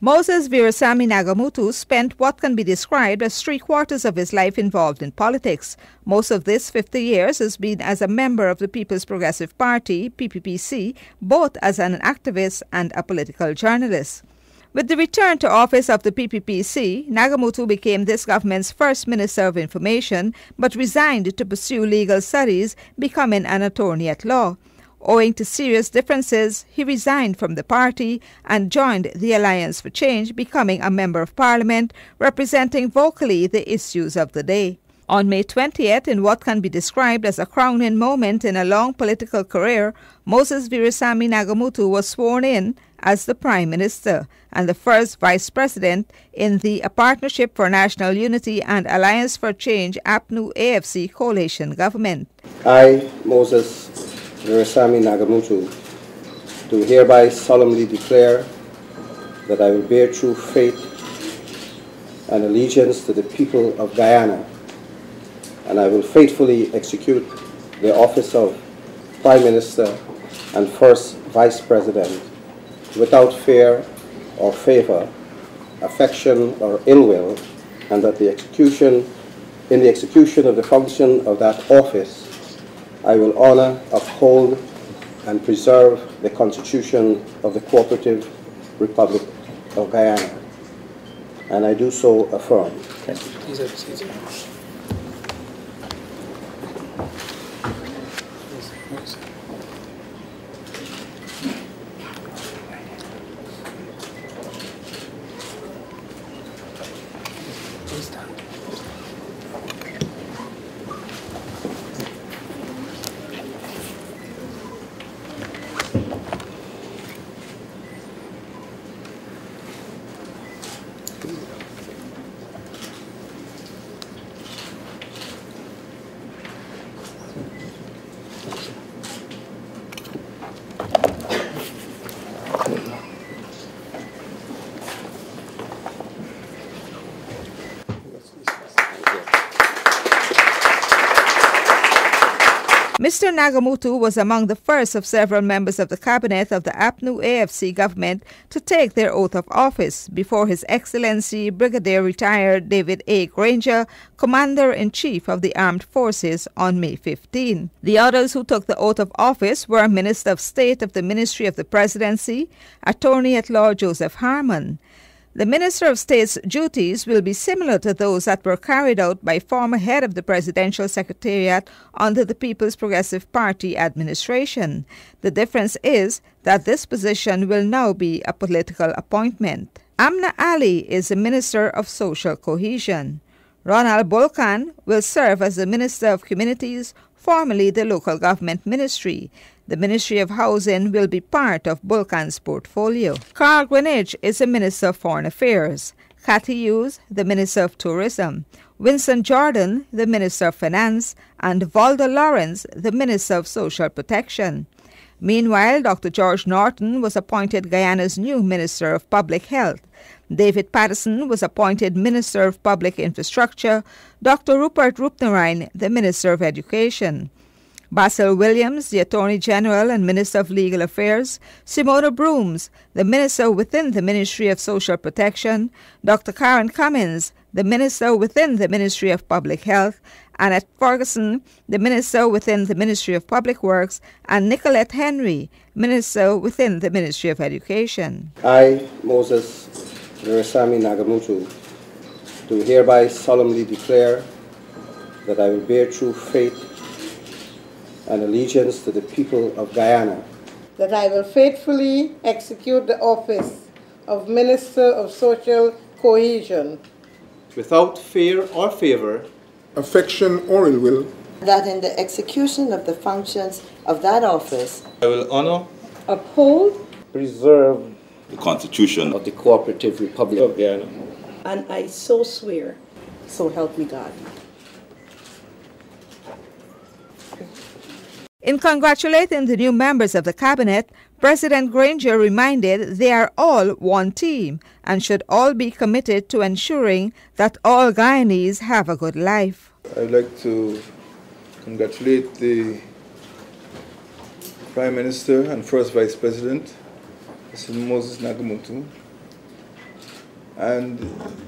Moses Virasamy Nagamootoo spent what can be described as 3/4 of his life involved in politics. Most of this 50 years has been as a member of the People's Progressive Party, PPPC, both as an activist and a political journalist. With the return to office of the PPPC, Nagamootoo became this government's first Minister of Information, but resigned to pursue legal studies, becoming an attorney at law. Owing to serious differences, he resigned from the party and joined the Alliance for Change, becoming a Member of Parliament, representing vocally the issues of the day. On May 20th, in what can be described as a crowning moment in a long political career, Moses Virasamy Nagamootoo was sworn in as the Prime Minister and the first Vice President in the Partnership for National Unity and Alliance for Change APNU AFC coalition government. I, Moses Virasamy Nagamootoo, do hereby solemnly declare that I will bear true faith and allegiance to the people of Guyana, and I will faithfully execute the office of Prime Minister and First Vice President without fear or favor, affection or ill will, and that in the execution of the function of that office, I will honor, uphold, and preserve the Constitution of the Cooperative Republic of Guyana. And I do so affirm. Thank you. Please have a seat. Mr. Nagamootoo was among the first of several members of the cabinet of the APNU AFC government to take their oath of office before His Excellency Brigadier Retired David A. Granger, Commander-in-Chief of the Armed Forces, on May 15. The others who took the oath of office were Minister of State of the Ministry of the Presidency, Attorney-at-Law Joseph Harmon. The Minister of State's duties will be similar to those that were carried out by former head of the Presidential Secretariat under the People's Progressive Party administration. The difference is that this position will now be a political appointment. Amna Ali is the Minister of Social Cohesion. Ronald Bulkan will serve as the Minister of Communities, formerly the Local Government Ministry. The Ministry of Housing will be part of Bulkan's portfolio. Carl Greenidge is the Minister of Foreign Affairs. Cathy Hughes, the Minister of Tourism. Winston Jordan, the Minister of Finance. And Valda Lawrence, the Minister of Social Protection. Meanwhile, Dr. George Norton was appointed Guyana's new Minister of Public Health. David Patterson was appointed Minister of Public Infrastructure. Dr. Rupert Roopnaraine, the Minister of Education. Basil Williams, the Attorney General and Minister of Legal Affairs. Simona Brooms, the Minister within the Ministry of Social Protection. Dr. Karen Cummins, the Minister within the Ministry of Public Health. Annette Ferguson, the Minister within the Ministry of Public Works. And Nicolette Henry, Minister within the Ministry of Education. I, Moses Virasamy Nagamootoo, do hereby solemnly declare that I will bear true faith and allegiance to the people of Guyana, that I will faithfully execute the office of Minister of Social Cohesion without fear or favor, affection or ill will, that in the execution of the functions of that office I will honor, uphold, preserve the Constitution of the Cooperative Republic of Guyana, and I so swear, so help me God. In congratulating the new members of the cabinet, President Granger reminded they are all one team and should all be committed to ensuring that all Guyanese have a good life. I'd like to congratulate the Prime Minister and First Vice President, Mr. Moses Nagamootoo, and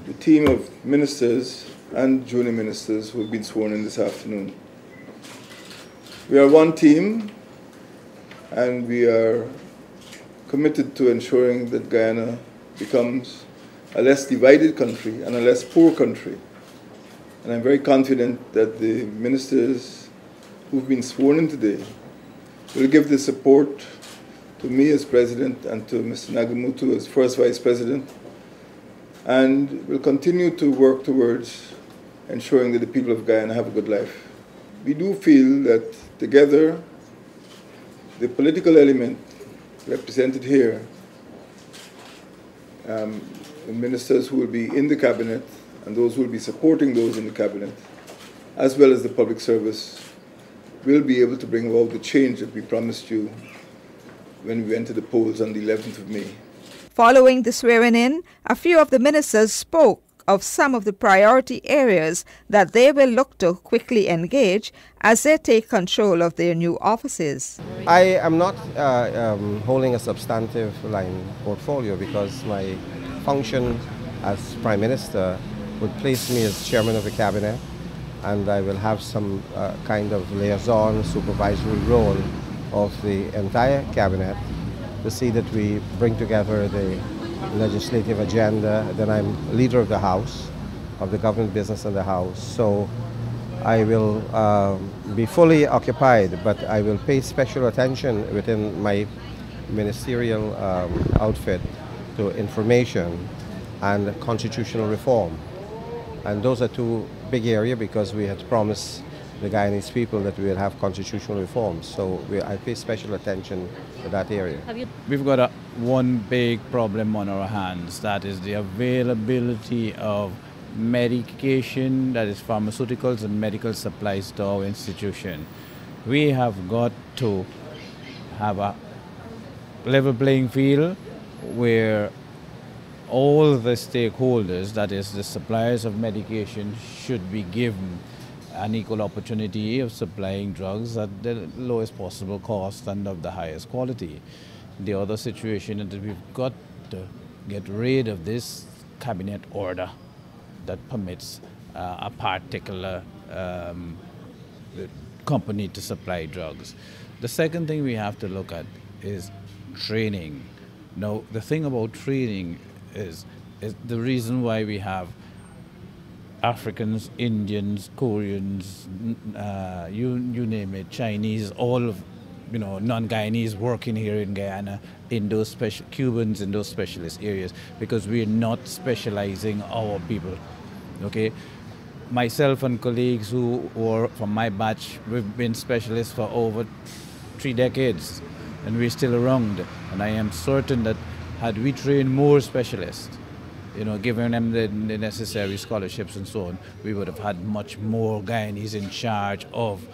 the team of ministers and junior ministers who have been sworn in this afternoon. We are one team, and we are committed to ensuring that Guyana becomes a less divided country and a less poor country. And I'm very confident that the ministers who've been sworn in today will give the support to me as President and to Mr. Nagamootoo as First Vice President, and will continue to work towards ensuring that the people of Guyana have a good life. We do feel that together, the political element represented here, the ministers who will be in the cabinet and those who will be supporting those in the cabinet, as well as the public service, will be able to bring about the change that we promised you when we went to the polls on the 11th of May. Following the swearing-in, a few of the ministers spoke of some of the priority areas that they will look to quickly engage as they take control of their new offices. I am not holding a substantive line portfolio because my function as Prime Minister would place me as Chairman of the Cabinet, and I will have some kind of liaison supervisory role of the entire Cabinet to see that we bring together the legislative agenda. Then I'm leader of the House, of the government business of the House. So I will be fully occupied, but I will pay special attention within my ministerial outfit to information and constitutional reform. And those are two big areas because we had promised the Guyanese people that we will have constitutional reforms. So I pay special attention to that area. We've got one big problem on our hands, that is the availability of medication, that is pharmaceuticals and medical supplies to our institution. We have got to have a level playing field where all the stakeholders, that is the suppliers of medication, should be given an equal opportunity of supplying drugs at the lowest possible cost and of the highest quality. The other situation is that we've got to get rid of this cabinet order that permits a particular company to supply drugs. The second thing we have to look at is training. Now, the thing about training is the reason why we have Africans, Indians, Koreans, you name it, Chinese, all of, non-Guyanese working here in Guyana, in those Cubans in those specialist areas, because we're not specializing our people, okay? Myself and colleagues who were from my batch, we've been specialists for over 3 decades, and we're still around. And I am certain that had we trained more specialists, giving them the necessary scholarships and so on, we would have had much more Guyanese in charge of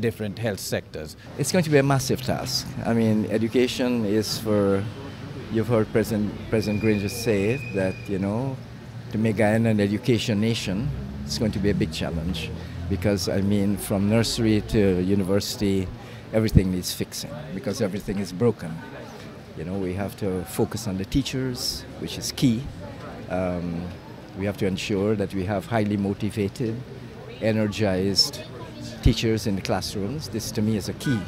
different health sectors. It's going to be a massive task. I mean, education is you've heard President Granger say that, to make Guyana an education nation, it's going to be a big challenge because, from nursery to university, everything needs fixing because everything is broken. We have to focus on the teachers, which is key. We have to ensure that we have highly motivated, energized teachers in the classrooms. This to me is a key.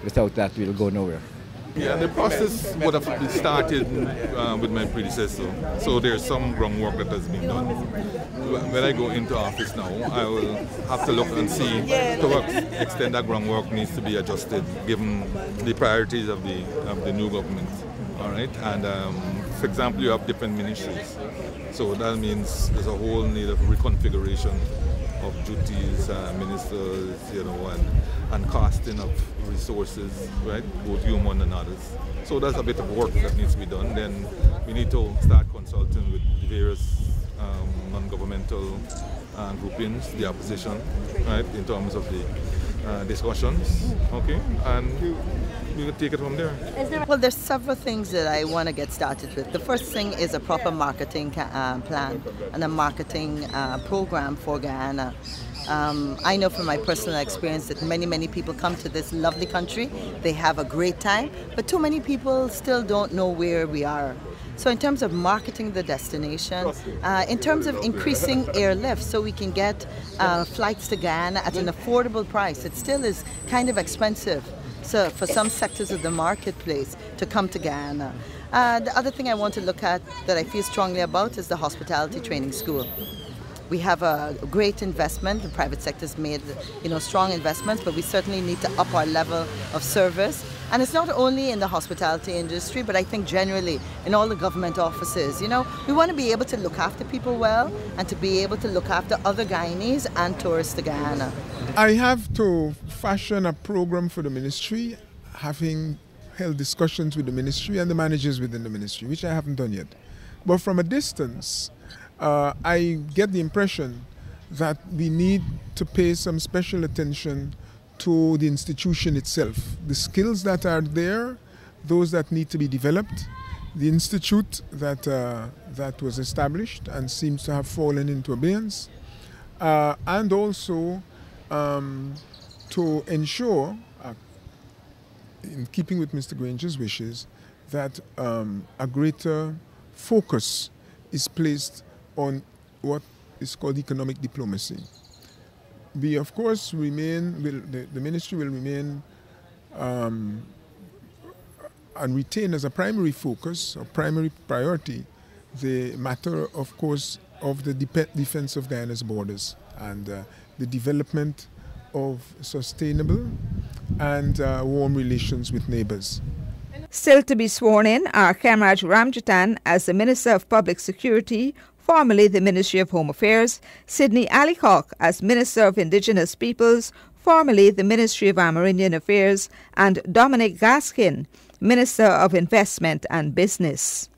Without that, we'll go nowhere. Yeah, the process would have been started with my predecessor, so there's some groundwork that has been done. When I go into office now, I will have to look and see to what extent that groundwork needs to be adjusted, given the priorities of the new government. All right, and for example, you have different ministries, so that means there's a whole need of reconfiguration of duties, ministers, and costing of resources, right, both human and others. So there's a bit of work that needs to be done. Then we need to start consulting with the various non-governmental groupings, the opposition, right, in terms of the discussions, okay, and we will take it from there. Well, there's several things that I want to get started with. The first thing is a proper marketing plan and a marketing program for Guyana. I know from my personal experience that many people come to this lovely country, they have a great time, but too many people still don't know where we are. So in terms of marketing the destination, in terms of increasing airlift so we can get flights to Guyana at an affordable price. It still is kind of expensive, so for some sectors of the marketplace to come to Guyana. The other thing I want to look at that I feel strongly about is the hospitality training school. We have a great investment. The private sector's made, strong investments, but we certainly need to up our level of service. And it's not only in the hospitality industry, but I think generally in all the government offices. We want to be able to look after people well and to be able to look after other Guyanese and tourists to Guyana. I have to fashion a program for the ministry, having held discussions with the ministry and the managers within the ministry, which I haven't done yet. But from a distance, I get the impression that we need to pay some special attention to the institution itself. The skills that are there, those that need to be developed, the institute that was established and seems to have fallen into abeyance, and also to ensure, in keeping with Mr. Granger's wishes, that a greater focus is placed on what is called economic diplomacy. We, of course, the ministry will remain and retain as a primary focus or primary priority the matter, of course, of the defense of Guyana's borders and the development of sustainable and warm relations with neighbors. Still to be sworn in are Kamraj Ramjatan as the Minister of Public Security, formerly the Ministry of Home Affairs, Sidney Alicock as Minister of Indigenous Peoples, formerly the Ministry of Amerindian Affairs, and Dominic Gaskin, Minister of Investment and Business.